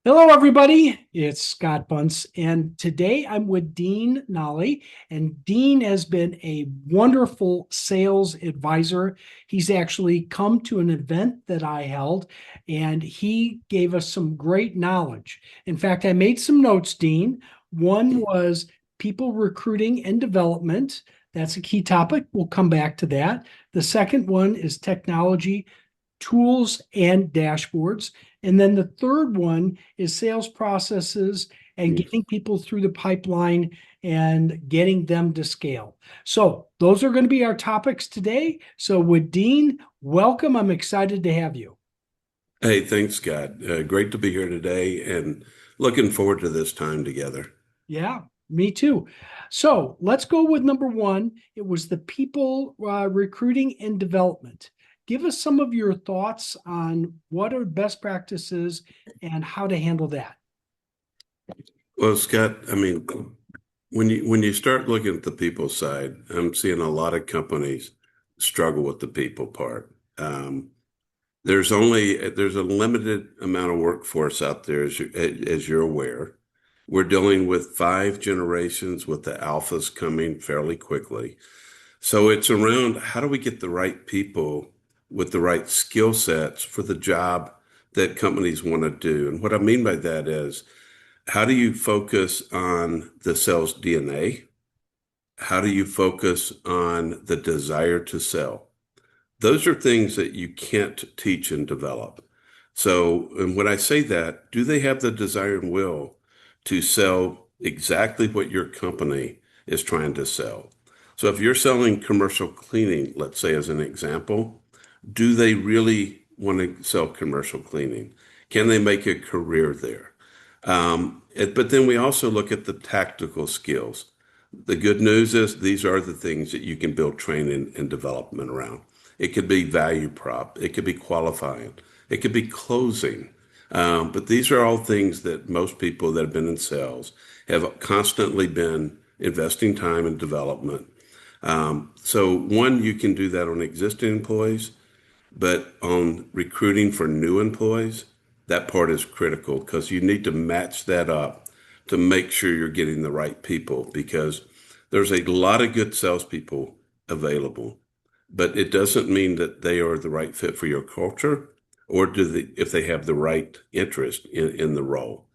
Hello, everybody. It's Scott Bunce, and today I'm with Dean Nolley. And Dean has been a wonderful sales advisor. He's actually come to an event that I held, and he gave us some great knowledge. In fact, I made some notes, Dean. One was people recruiting and development. That's a key topic. We'll come back to that. The second one is technology tools and dashboards. And then the third one is sales processes and Mm. getting people through the pipeline and getting them to scale. So those are going to be our topics today. So with Dean, welcome. I'm excited to have you. Hey, thanks, Scott. Great to be here today and looking forward to this time together. Yeah, me too. So let's go with number one. It was the people recruiting and development. Give us some of your thoughts on what are best practices and how to handle that. Well, Scott, when you start looking at the people side, I'm seeing a lot of companies struggle with the people part. There's a limited amount of workforce out there, as you're aware. We're dealing with five generations with the alphas coming fairly quickly. So it's around how do we get the right people with the right skill sets for the job that companies want to do. And what I mean by that is how do you focus on the sales DNA? How do you focus on the desire to sell? Those are things that you can't teach and develop. So, and when I say that, do they have the desire and will to sell exactly what your company is trying to sell? So, if you're selling commercial cleaning, let's say as an example, do they really want to sell commercial cleaning? Can they make a career there? But then we also look at the tactical skills. The good news is these are the things that you can build training and development around. It could be value prop, it could be qualifying, it could be closing. But these are all things that most people that have been in sales have constantly been investing time in development. So, one, you can do that on existing employees. But on recruiting for new employees, that part is critical because you need to match that up to make sure you're getting the right people because there's a lot of good salespeople available, but it doesn't mean that they are the right fit for your culture or if they have the right interest in the role.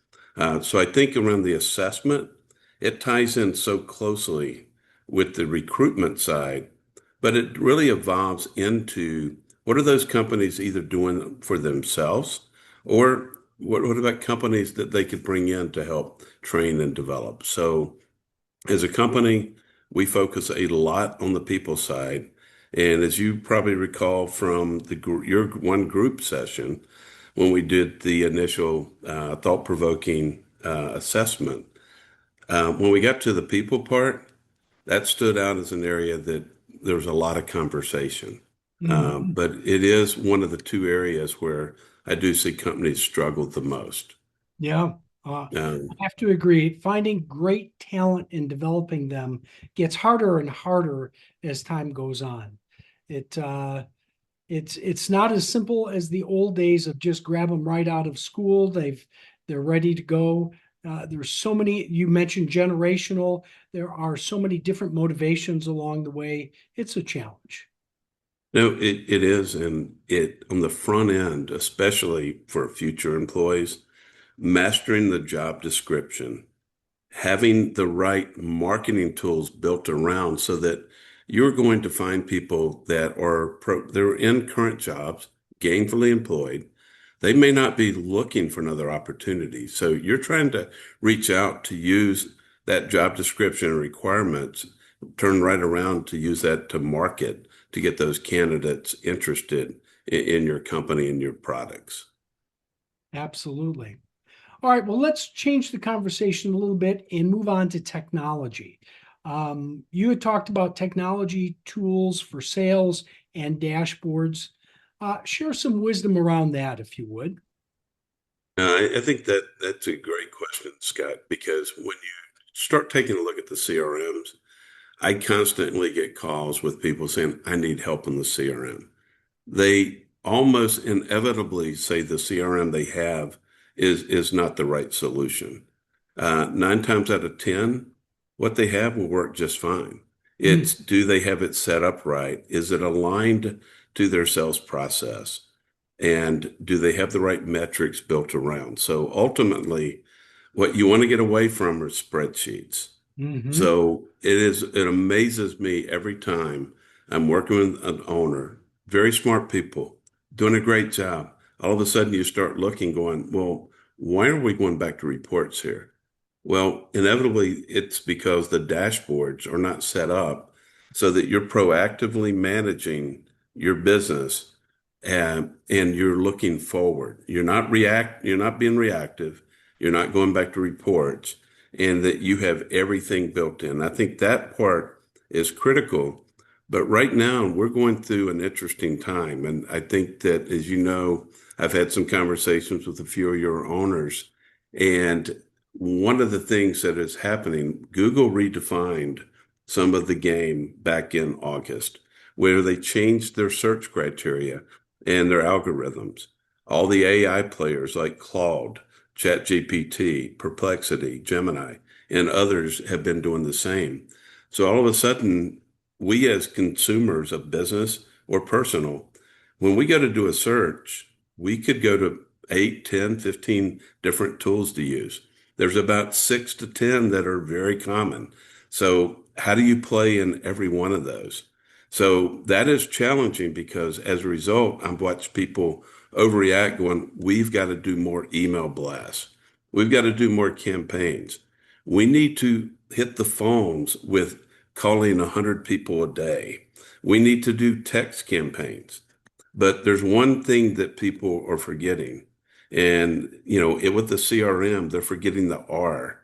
So I think around the assessment, it ties in so closely with the recruitment side, but it really evolves into what are those companies either doing for themselves or what about companies that they could bring in to help train and develop? So as a company, we focus a lot on the people side. And as you probably recall from your one group session, when we did the initial thought-provoking assessment, when we got to the people part, that stood out as an area that there was a lot of conversation. Mhm. But it is one of the two areas where I do see companies struggle the most. Yeah, I Um, have to agree. Finding great talent and developing them gets harder and harder as time goes on. It it's not as simple as the old days of just grab them right out of school. They're ready to go. There's so many. You mentioned generational. There are so many different motivations along the way. It's a challenge. no, it is, and it on the front end, especially for future employees, mastering the job description, having the right marketing tools built around so that you're going to find people that they're in current jobs, gainfully employed. They may not be looking for another opportunity. So you're trying to reach out to use that job description and requirements, turn right around to use that to market to get those candidates interested in your company and your products. Absolutely. All right, well, let's change the conversation a little bit and move on to technology. You had talked about technology tools for sales and dashboards. Share some wisdom around that, if you would. I think that that's a great question, Scott, because when you start taking a look at the CRMs, I constantly get calls with people saying, I need help in the CRM. They almost inevitably say the CRM they have is not the right solution. 9 times out of 10, what they have will work just fine. Mm. It's do they have it set up right? Is it aligned to their sales process? And do they have the right metrics built around? So ultimately, what you want to get away from are spreadsheets. Hmm. So it amazes me every time I'm working with an owner, very smart people, doing a great job. All of a sudden you start looking, going, well, why are we going back to reports here? Well, inevitably it's because the dashboards are not set up so that you're proactively managing your business and you're looking forward. You're not being reactive. You're not going back to reports and that you have everything built in. I think that part is critical. But right now, we're going through an interesting time. And I think that, as you know, I've had some conversations with a few of your owners. And one of the things that is happening, Google redefined some of the game back in August, where they changed their search criteria and their algorithms. All the AI players like Claude, ChatGPT, Perplexity, Gemini, and others have been doing the same. So all of a sudden, we as consumers of business or personal, when we go to do a search, we could go to 8, 10, 15 different tools to use. There's about 6 to 10 that are very common. So how do you play in every one of those? So that is challenging because as a result, I've watched people overreact going, we've got to do more email blasts. We've got to do more campaigns. We need to hit the phones with calling 100 people a day. We need to do text campaigns. But there's one thing that people are forgetting. And, with the CRM, they're forgetting the R,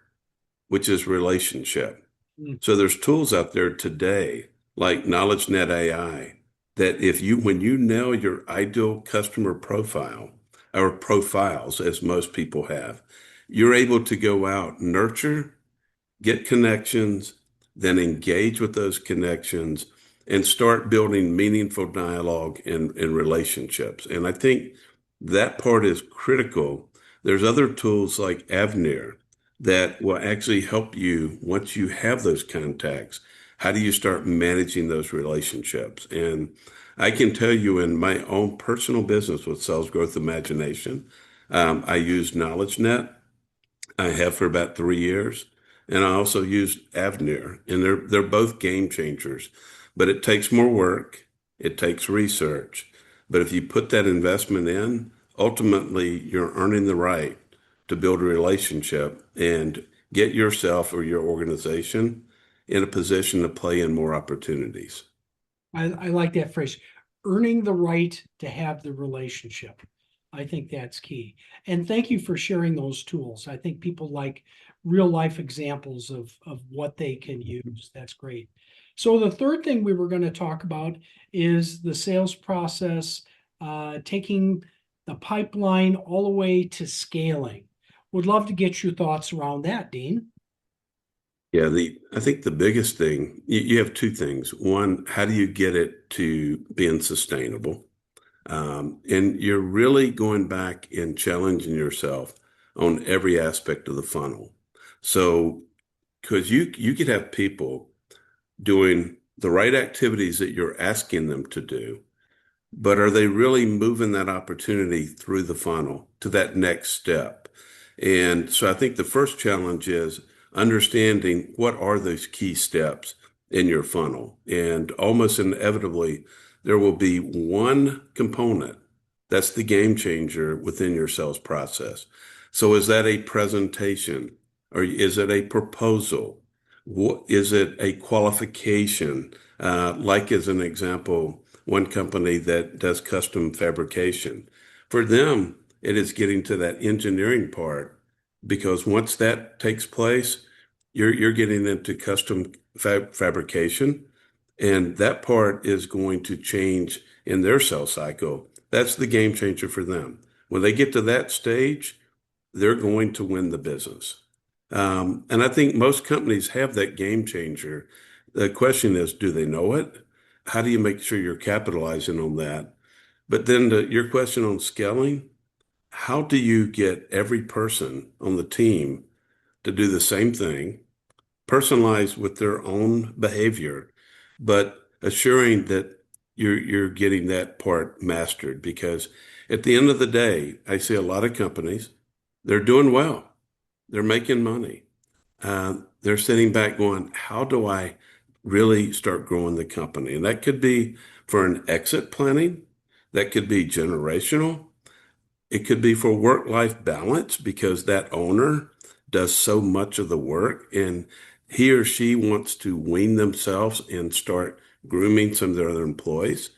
which is relationship. Mm. So there's tools out there today like KnowledgeNet AI that when you nail your ideal customer profile or profiles, as most people have, you're able to go out, nurture, get connections, then engage with those connections and start building meaningful dialogue and relationships. And I think that part is critical. There's other tools like Avner that will actually help you once you have those contacts. How do you start managing those relationships? And I can tell you in my own personal business with Sales Growth Imagination, I use KnowledgeNet. I have for about 3 years. And I also use Avner, and they're both game changers. But it takes more work, it takes research. But if you put that investment in, ultimately you're earning the right to build a relationship and get yourself or your organization in a position to play in more opportunities. I like that phrase, earning the right to have the relationship. I think that's key. And thank you for sharing those tools. I think people like real life examples of what they can use. That's great. So the third thing we were going to talk about is the sales process, taking the pipeline all the way to scaling. Would love to get your thoughts around that, Dean. Yeah, I think the biggest thing, you have two things. One, how do you get it to being sustainable? And you're really going back and challenging yourself on every aspect of the funnel. So, because you could have people doing the right activities that you're asking them to do, but are they really moving that opportunity through the funnel to that next step? And so I think the first challenge is understanding what are those key steps in your funnel. And almost inevitably, there will be one component that's the game changer within your sales process. So is that a presentation or is it a proposal? What, is it a qualification? Like as an example, one company that does custom fabrication. For them, it is getting to that engineering part because once that takes place, you're getting into custom fabrication, and that part is going to change in their sales cycle. That's the game changer for them. When they get to that stage, they're going to win the business. And I think most companies have that game changer. The question is, do they know it? How do you make sure you're capitalizing on that? But then your question on scaling, how do you get every person on the team to do the same thing, personalized with their own behavior, but assuring that you're getting that part mastered? Because at the end of the day, I see a lot of companies, they're doing well, they're making money. They're sitting back going, how do I really start growing the company? And that could be for an exit planning, that could be generational, it could be for work-life balance because that owner does so much of the work and he or she wants to wean themselves and start grooming some of their other employees.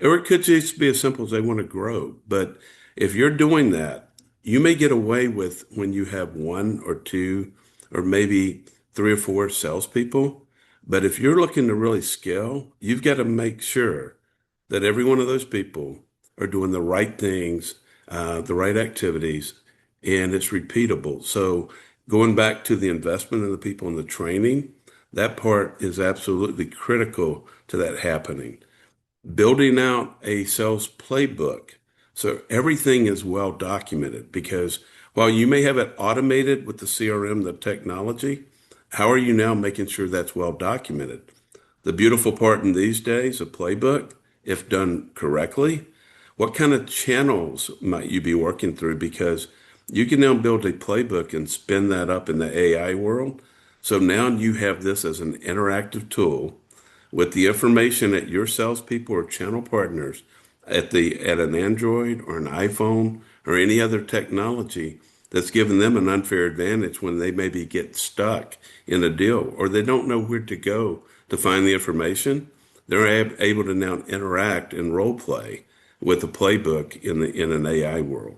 Or it could just be as simple as they want to grow. But if you're doing that, you may get away with when you have one or two or maybe three or four salespeople. But if you're looking to really scale, you've got to make sure that every one of those people are doing the right things, the right activities, and it's repeatable. So going back to the investment in the people and the training, that part is absolutely critical to that happening. Building out a sales playbook so everything is well documented, because while you may have it automated with the CRM, the technology, how are you now making sure that's well documented? The beautiful part in these days, a playbook, if done correctly, what kind of channels might you be working through? Because you can now build a playbook and spin that up in the AI world. So now you have this as an interactive tool with the information that your salespeople or channel partners at an Android or an iPhone or any other technology that's given them an unfair advantage when they maybe get stuck in a deal or they don't know where to go to find the information. They're able to now interact and role play with a playbook in an AI world.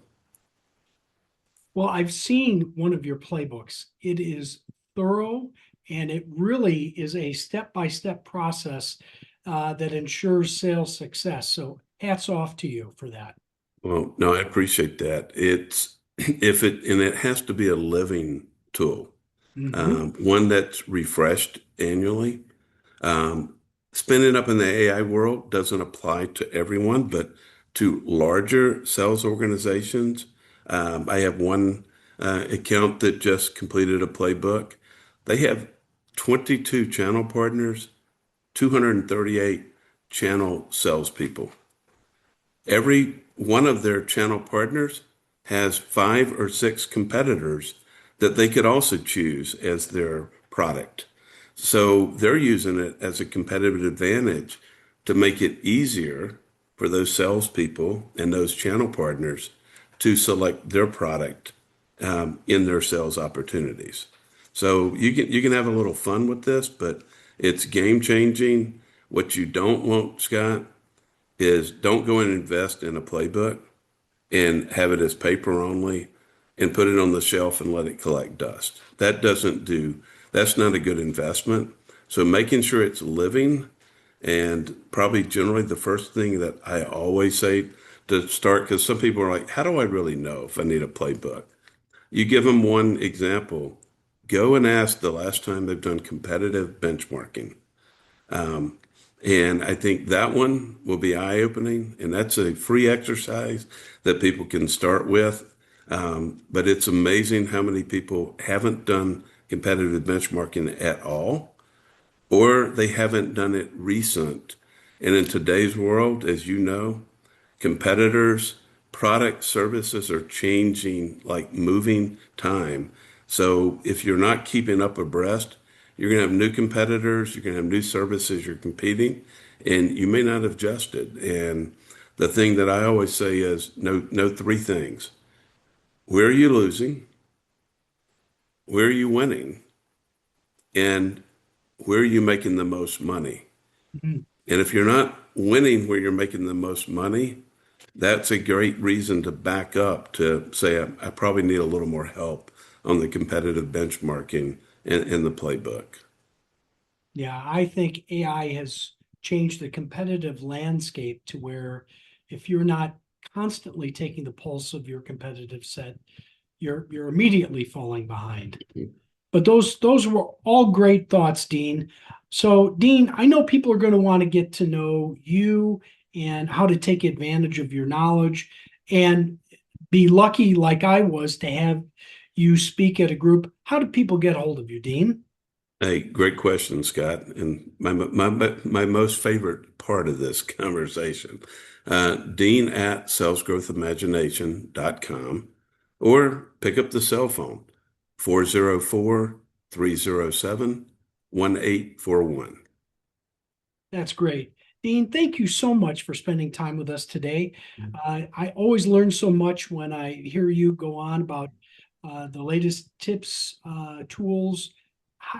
Well, I've seen one of your playbooks. It is thorough and it really is a step-by-step process that ensures sales success. So hats off to you for that. Well, no, I appreciate that. It's if it and it has to be a living tool, Mhm. one that's refreshed annually. Um, Spinning up in the AI world doesn't apply to everyone, but to larger sales organizations. I have one account that just completed a playbook. They have 22 channel partners, 238 channel salespeople. Every one of their channel partners has 5 or 6 competitors that they could also choose as their product. So they're using it as a competitive advantage to make it easier for those salespeople and those channel partners to select their product in their sales opportunities. So you can have a little fun with this, but it's game changing. What you don't want, Scott, is don't go and invest in a playbook and have it as paper only and put it on the shelf and let it collect dust. That's not a good investment. So making sure it's living, and probably generally the first thing that I always say to start, because some people are like, how do I really know if I need a playbook? You give them one example. Go and ask the last time they've done competitive benchmarking. And I think that one will be eye-opening, and that's a free exercise that people can start with. But it's amazing how many people haven't done competitive benchmarking at all, or they haven't done it recent. And in today's world, as you know, competitors, product services are changing like moving time. So if you're not keeping up abreast, you're going to have new competitors, you're going to have new services you're competing, and you may not have adjusted. And the thing that I always say is know 3 things. Where are you losing? Where are you winning? And where are you making the most money? Mhm. And if you're not winning where you're making the most money, that's a great reason to back up to say, I probably need a little more help on the competitive benchmarking in the playbook. Yeah, I think AI has changed the competitive landscape to where if you're not constantly taking the pulse of your competitive set, you're immediately falling behind. But those were all great thoughts, Dean. So, Dean, I know people are going to want to get to know you and how to take advantage of your knowledge. And be lucky like I was to have you speak at a group. How do people get hold of you, Dean? Hey, great question, Scott. And my most favorite part of this conversation, Dean at salesgrowthimagination.com, or pick up the cell phone, 404-307-1841. That's great. Dean, thank you so much for spending time with us today. I always learn so much when I hear you go on about the latest tips, tools,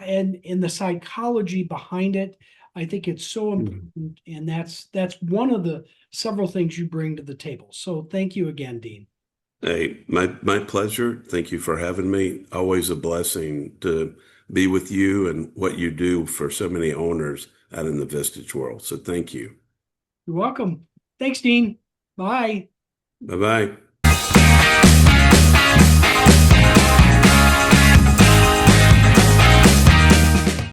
and in the psychology behind it. I think it's so important, and that's one of the several things you bring to the table. So thank you again, Dean. Hey, my pleasure. Thank you for having me. Always a blessing to be with you and what you do for so many owners out in the Vistage world. So thank you. You're welcome. Thanks, Dean. Bye. Bye bye.